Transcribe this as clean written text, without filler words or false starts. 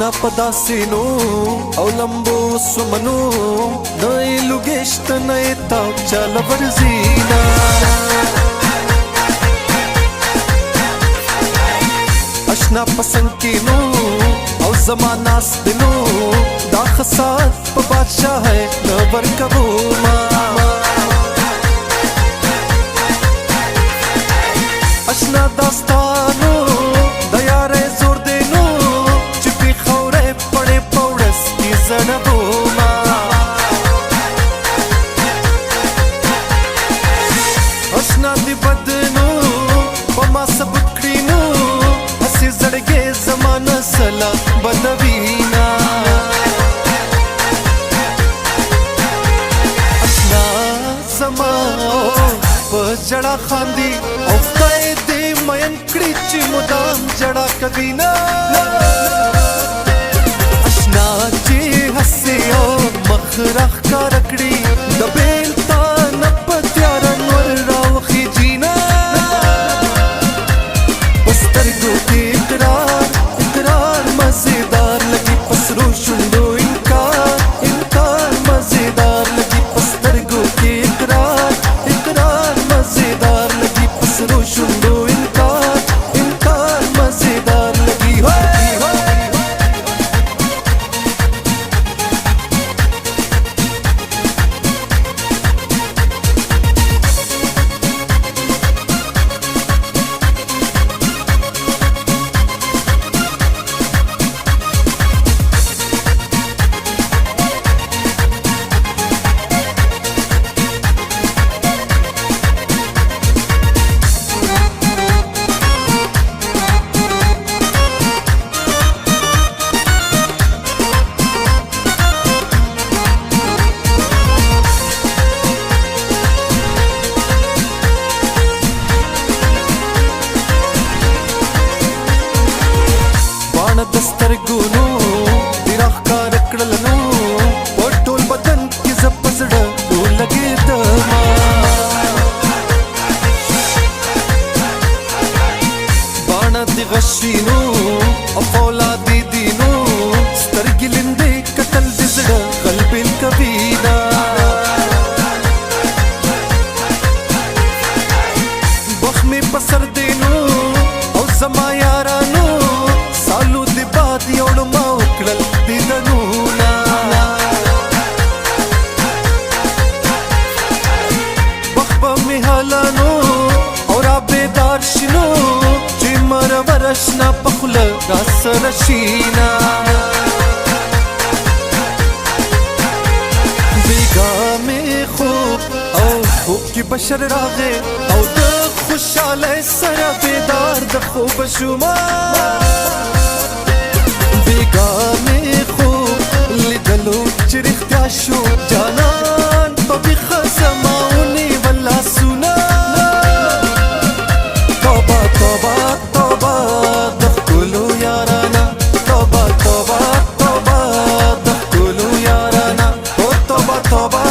اشنا پداسینو او لمبو سمنو نئی لگشت نئی تاو چال ورزینا اشنا پسنکینو او زمانہ سدنو دا خسات پا بادشاہ ہے نبر کبوما اشنا داستانو دیارے زور دینو چپی خورے پڑے پوڑس کی زنبوما اشنا دی بدنو پما سبکڑینو ہسی زڑگے زمانہ سلا بدوینا اشنا زمانو پجڑا خاندی او قیدی مین کڑی چی مدام جڑا کبینا اشنا چی ہسی او مخرخ کا رکڑی دبیلتا نپ تیارن ور راوخی جینا پسترگو کی اقرار مزیدار لگی پسرو شندو انکار مزیدار لگی پسترگو کی اقرار مزیدار لگی پسرو شندو انکار مزیدار لگی دسترگونو دیراخ کا رکڑلنو پٹول بدن کی زپزڑ تو لگے دما بانا دی غشینو افولا دی دینو سترگی لندے قتل دزڑ قلب الکبینا بخمی پسر دینو او زما یارانو سالو دی باد یوڑ ما اکڑل دی دنونا بخبا می حالانو اور آبیدار شنو چی مر ورشنا پخل راس رشینا بیگا میں خوب او خوب کی بشر راغے او دخ خوشحال سرا بیدار دخوب شما بیگانے خوب لیدلو چرختیا شو جانان پا بیخ زماؤنی واللہ سنا توبہ توبہ توبہ دخلو یارانا توبہ توبہ توبہ دخلو یارانا توبہ توبہ